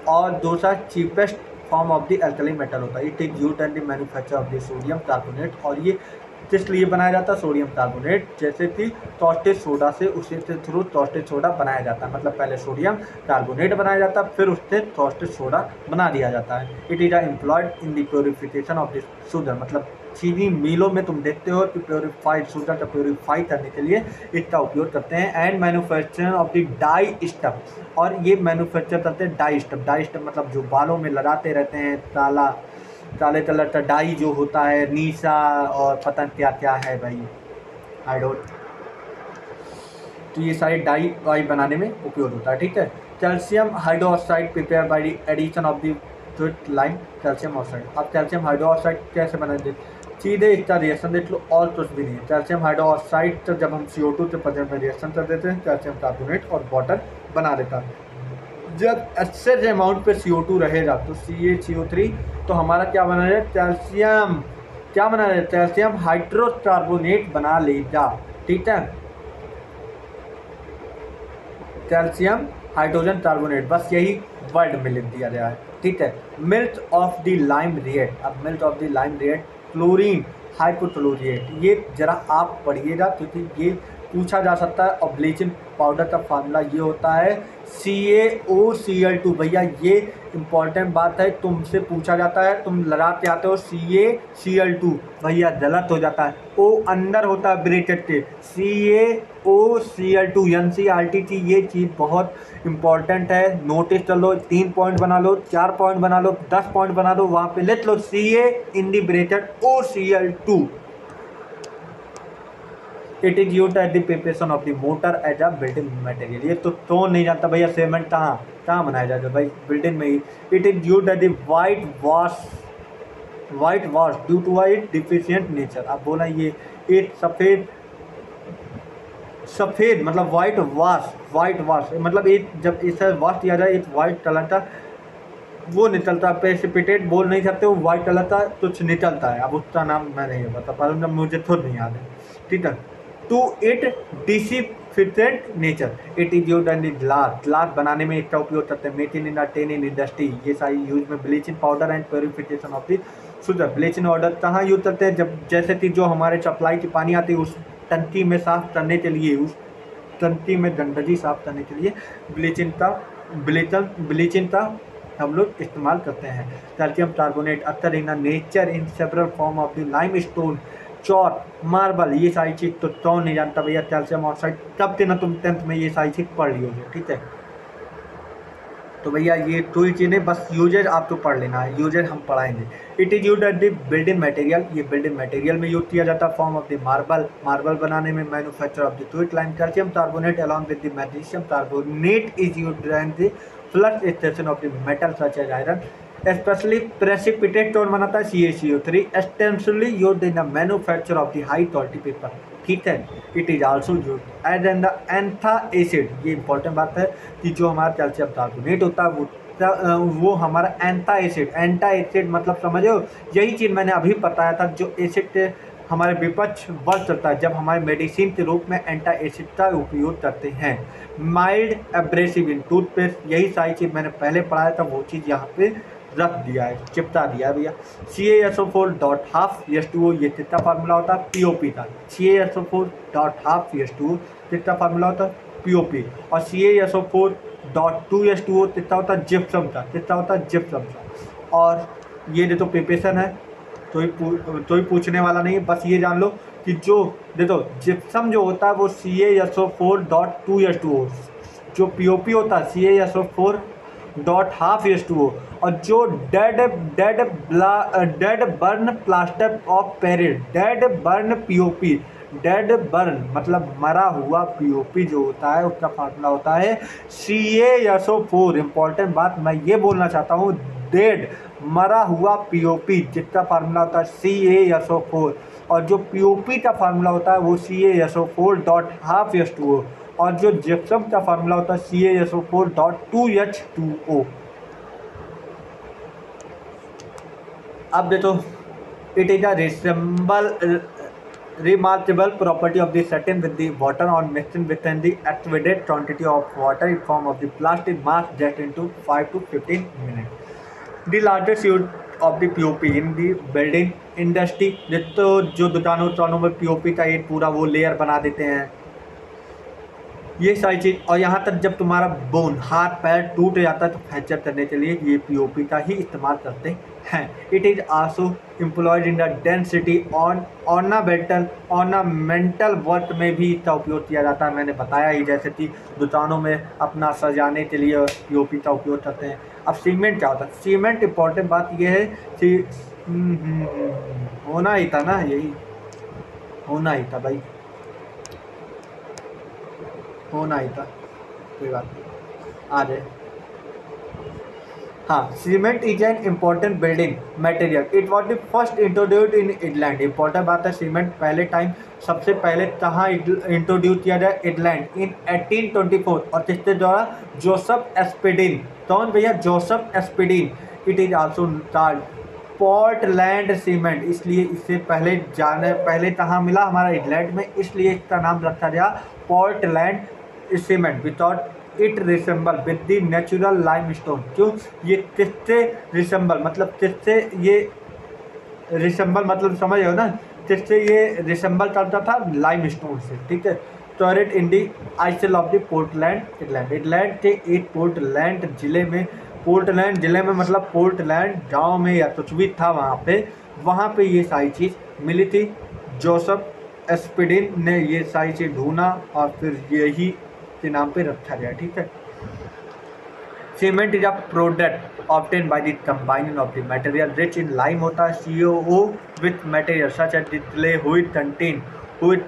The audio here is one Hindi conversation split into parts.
और दूसरा cheapest form of the alkali metal होता है। It is used in the manufacture of the sodium carbonate, और ये किस लिए बनाया जाता है? सोडियम कार्बोनेट, जैसे कि टॉस्टेड सोडा से, उसी के थ्रू टॉस्टेड सोडा बनाया जाता है। मतलब पहले सोडियम कार्बोनेट बनाया जाता है, फिर उससे टॉस्टेड सोडा बना दिया जाता है। It is employed in the purification of the sugar, मतलब चीनी मिलों में तुम देखते हो कि प्योरीफाइड शुगर का प्योरीफाई करने के लिए इसका उपयोग करते हैं। And manufacture of the die stuff, और ये मैन्युफैक्चर करते हैं डाई स्टफ। डाई स्टफ मतलब जो बालों में लगाते रहते हैं, काले कलर का डाई जो होता है, नीसा और पता क्या क्या है भाई, आई डोंट, तो ये सारे डाई वाई बनाने में उपयोग होता है। ठीक है। Calcium hydroxide prepare by the addition of the quick lime calcium oxide. अब कैल्शियम हाइड्रोक्साइड कैसे बनाते? सीधे इसका रिएक्शन देख लो, और कुछ भी नहीं है। कैल्शियम हाइड्रोक्साइड तो जब हम CO2 के प्रेजेंट में रिएक्शन कर देते हैं, कैल्शियम कार्बोनेट और वाटर बना देता है। जब एक्सेस अमाउंट पे CO2 रहेगा तो CaCO3, तो हमारा क्या बना है? कैल्शियम, क्या बना है? कैल्शियम हाइड्रोकार्बोनेट बना लेगा। ठीक है, कैल्शियम हाइड्रोजन कार्बोनेट, बस यही वर्ड में लिख दिया गया है। ठीक है। Milk of the lime rate. अब milk of the lime rate chlorine hypochlorite, ये जरा आप पढ़िएगा क्योंकि ये पूछा जा सकता है। और ब्लीचिंग पाउडर का फार्मूला ये होता है CaOCl2। भैया ये इंपॉर्टेंट बात है, तुमसे पूछा जाता है, तुम लगा के आते हो CaCl2, भैया गलत हो जाता है। ओ अंदर होता है ब्रैकेट के, CaOCl2 NCERT की ये चीज़ बहुत इंपॉर्टेंट है, नोटिस कर लो। 3 पॉइंट बना लो, 4 पॉइंट बना लो, 10 पॉइंट बना लो, वहाँ पे लिख लो Ca in the bracket OCl2। It is used at the preparation of the mortar as a building material. ये तो कौन नहीं जानता भैया, सीमेंट कहाँ बनाया जाता है भाई? बिल्डिंग में ही। It is used at the white wash due to it deficient nature. अब बोला ये एक सफ़ेद मतलब वाइट वॉश मतलब एक, जब इसे वॉश किया जाए, एक वाइट कलर का वो निकलता है, प्रेसिपिटेट बोल नहीं सकते, वो वाइट कलर का कुछ निकलता है। अब उसका नाम मैं नहीं बता पा रहा हूँ, मुझे खुद नहीं याद है। ठीक है। To it deficient nature. It is used in glass बनाने में इसका उपयोग करते हैं। मेकिंग इन टेनिंग इंडस्ट्री, ये सारी यूज में। Bleaching powder and purification of the sugar. Bleaching powder कहाँ यूज करते हैं? जब जैसे कि जो हमारे सप्लाई की पानी आती है, उस टंकी में साफ करने के लिए, उस टंकी में गंदगी साफ करने के लिए ब्लीचिंग का हम लोग इस्तेमाल करते हैं। कैल्शियम कार्बोनेट अक्सर in nature in several form of the lime stone, Chowk, marble, ये सारी चीज़ तो कौन नहीं जानता भैया। कैल्शियम ऑक्साइड कब के ना तुम 10th में ये सारी चीज़ पढ़ ली होगी। ठीक है। तो भैया ये कोई चीज़ नहीं, बस यूजेज आपको पढ़ लेना है, यूजेज हम पढ़ाएंगे। It is used at the building material, ये बिल्डिंग मटेरियल में यूज किया जाता है। फॉर्म ऑफ द मार्बल बनाने में। Manufacture of the quick lime. Calcium carbonate along with the magnesium carbonate is used in the flux station of the metal such as iron. Specially precipitate कौन बनाता है? CaCO3 extensively used in the manufacture of the high quality paper. ठीक है। It is also used as an the antacid, ये इंपॉर्टेंट बात है कि जो हमारा कैल्शियम कार्बोनेट होता है वो हमारा एंथा एसिड मतलब समझो, यही चीज़ मैंने अभी बताया था। जो एसिड हमारे विपक्ष वर्क करता है जब हमारे मेडिसिन के रूप में एंटा एसिड का उपयोग करते हैं। माइल्ड एब्रेसिव इन टूथपेस्ट, यही सारी चीज़ मैंने पहले पढ़ाया था, वो चीज़ यहाँ पे रख दिया है, चिपटा दिया है भैया। CaSO4.12H2O, ये कितना फार्मूला होता है? POP का। CaSO4.12H2O कितना फार्मूला होता है? POP। और CaSO4.2H2O कितना होता है? जिप्सम का। कितना होता है? जिप्सम का। और ये जो प्रिपरेशन है तो ही पूछने वाला नहीं है, बस ये जान लो कि जो देखो जिप्सम जो होता है वो CaSO4.2H2O, जो POP होता है CaSO4.12H2O, और जो dead burn plaster of Paris, dead burn POP, dead burn मतलब मरा हुआ POP जो होता है उसका फार्मूला होता है CaSO4। इंपॉर्टेंट बात मैं ये बोलना चाहता हूँ, डेड मरा हुआ POP जिसका फार्मूला होता है CaSO4, और जो POP का फार्मूला होता है वो CaSO4.12H2O, और जो जिप्सम का फार्मूला होता है CaSO4.2H2O। अब देखो, it is a remarkable property of the satin with the water on mixing within the activated quantity of water in form of the plastic mass jet into 5 to 15 minutes. The largest use of the POP in the building industry, जो दुकानों में POP का एक पूरा वो लेयर बना देते हैं, ये सारी चीज़। और यहाँ तक जब तुम्हारा बोन हाथ पैर टूट जाता है तो फ्रैक्चर करने के लिए ये POP का ही इस्तेमाल करते हैं। It is also employed in the density ornamental work में भी इसका उपयोग किया जाता है। मैंने बताया ही, जैसे कि दुकानों में अपना सजाने के लिए POP का उपयोग करते हैं। अब सीमेंट क्या होता है? सीमेंट इम्पोर्टेंट बात यह है कि होना ही था ना, यही होना ही था भाई, होना ही था, कोई बात नहीं, आ जाए। हाँ, cement is an important building material. It was the first introduced in England. Important बात है, सीमेंट पहले टाइम सबसे पहले कहाँ इंट्रोड्यूस किया जाए? इंग्लैंड इन 1824 और किसके द्वारा? Joseph Aspdin. कौन भैया? Joseph Aspdin. It is also called Portland cement, इसलिए इससे पहले कहाँ मिला? हमारा इंग्लैंड में, इसलिए इसका नाम रखा गया Portland cement. Without it resemble with the natural limestone. क्यों? ये किससे रिसेंबल मतलब किससे ये रिसेंबल मतलब समझ हो ना, किससे ये रिसेंबल करता था? लाइमस्टोन से, ठीक है। Storeyed in the isle of the Portland England. England के एक पोर्टलैंड जिले में मतलब पोर्टलैंड गांव में या कुछ भी था वहाँ पे ये सारी चीज़ मिली थी। जोसेफ एस्पेडिन ने ये सारी चीज़ ढूंढा और फिर यही के नाम पे रखा गया, ठीक है। Cement is a product obtain by the combining of the material rich in lime होता है CaO with material such as the clay which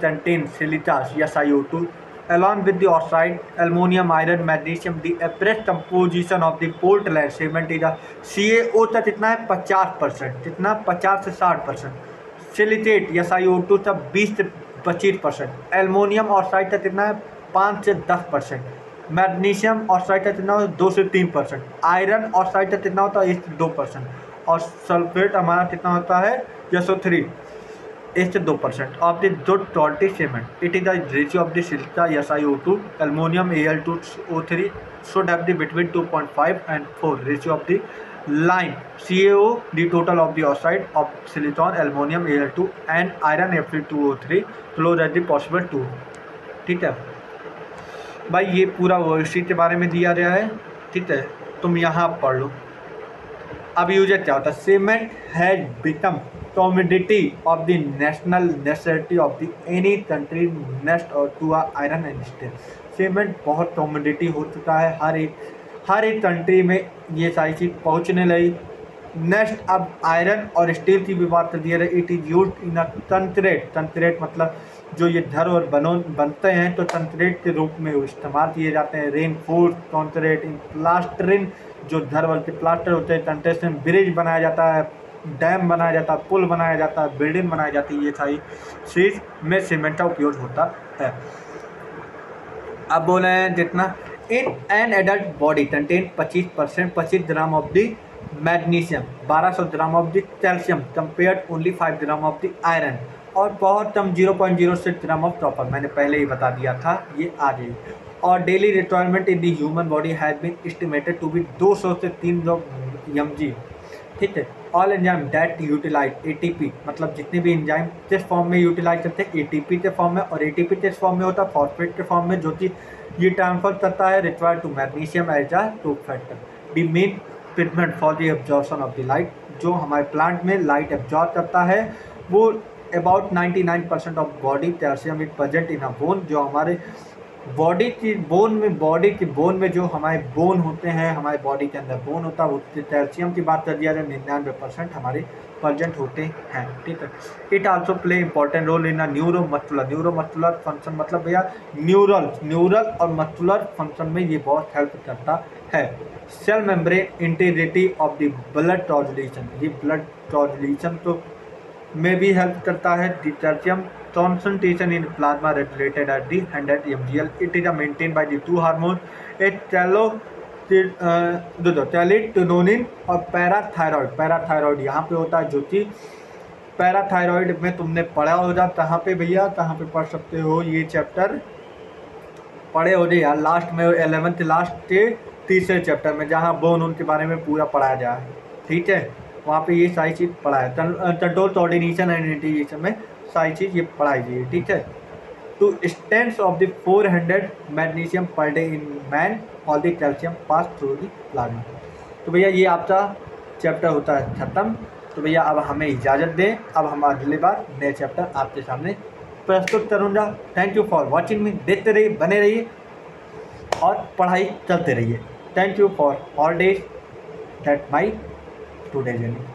contain silica या SiO2 along with the oxide aluminum iron magnesium the apparent composition of the Portland cement is a CaO तक कितना है? 50%, कितना? 50 से 60%। सिलिकेट या SiO2 तक 20 से 25%। एल्युमिनियम ऑक्साइड तक कितना है? 5 से 10%। मैग्नीशियम ऑक्साइड का कितना होता है? 2 से 3%। आयरन ऑक्साइड का कितना होता है? 1 से 2%। और सल्फेट हमारा कितना होता है? SO3 1 से 2% of the total cement. It is the ratio of the silica या SiO2 aluminium Al2O3 should have the between 2.5 and 4 ratio of the lime CaO the total of the oxide of silicon aluminum Al2 and iron Fe2O3 close as the possible 2, ठीक है भाई। ये पूरा वर्कशीट के बारे में दिया गया है, ठीक है, तुम यहाँ पढ़ लो। अब यूजर क्या होता है? Cement has become commodity of the national necessity of the any country next or to a iron and steel। Cement बहुत कॉमोडिटी हो चुका है, हर एक कंट्री में ये सारी चीज़ पहुँचने लगी। नेक्स्ट अब आयरन और स्टील की भी बात कर दी है। It is used in a concrete मतलब जो ये घर और बनते हैं तो कंक्रीट के रूप में इस्तेमाल किए जाते हैं। रेनफोर्स कंक्रीट इन प्लास्टरिंग, जो घर वाले के प्लास्टर होते हैं, कंस्ट्रक्शन ब्रिज बनाया जाता है, डैम बनाया जाता है, पुल बनाया जाता है, बिल्डिंग बनाई जाती है, ये सारी चीज़ में सीमेंट का उपयोग होता है। अब बोले हैं जितना in an adult body contain 25 gram of the magnesium, 1200 gram of the calcium compared only 5 gram of the iron, और बहुत कम 0.06 ग्राम ऑफ कॉपर। मैंने पहले ही बता दिया था, ये आ गई। और daily requirement in the human body has been estimated to be 200 से 300 mg, ठीक है। All enzyme that utilize ATP मतलब जितने भी एंजाइम किस फॉर्म में यूटिलाइज करते हैं? ATP के फॉर्म में। और ATP किस फॉर्म में होता है? फॉस्फेट के फॉर्म में, जो कि ये ट्रांसफर करता है required to magnesium as a cofactor. The main treatment for the absorption of the light, जो हमारे प्लांट में लाइट एब्जॉर्ब करता है, वो about 99% of body calcium is present in a bone. जो हमारे बॉडी की बोन में जो हमारे बोन होते हैं, हमारे बॉडी के अंदर बोन होता है, उससे कैल्शियम की बात कर दिया जाए 99% हमारे प्रेजेंट होते हैं, ठीक है। It also play important role in a neuromuscular function मतलब भैया न्यूरल और मस्कुलर फंक्शन में ये बहुत हेल्प करता है। Cell membrane integrity of the blood translation, ये ब्लड ट्रांसलेशन तो में भी हेल्प करता है। The calcium concentration in plasma regulated at the 100 mgl. It is maintained by the two hormones, कैल्शिटोनिन और पैराथायरॉयड यहाँ पे होता है, जो कि पैराथायरॉइड में तुमने पढ़ा होगा, कहाँ पे भैया, कहाँ पे पढ़ सकते हो ये चैप्टर, पढ़े हो यार लास्ट में 11th लास्ट के तीसरे चैप्टर में, जहाँ बोन उनके बारे में पूरा पढ़ाया गया है, ठीक है, वहाँ पे ये सारी चीज़ पढ़ा है। कंट्रोल कोऑर्डिनेशन एंड इंटीग्रेशन में सारी चीज़ ये पढ़ाई गई है, ठीक है। To stance of the 400 magnesium per day in man, all the calcium pass through the plasma. तो भैया ये आपका चैप्टर होता है ख़त्म। तो भैया अब हमें इजाज़त दें, अब हम अगले बार नए चैप्टर आपके सामने प्रस्तुत करूँगा। थैंक यू फॉर वॉचिंग मी, देखते रहिए, बने रहिए और पढ़ाई करते रहिए। Thank you for all days that my today journey.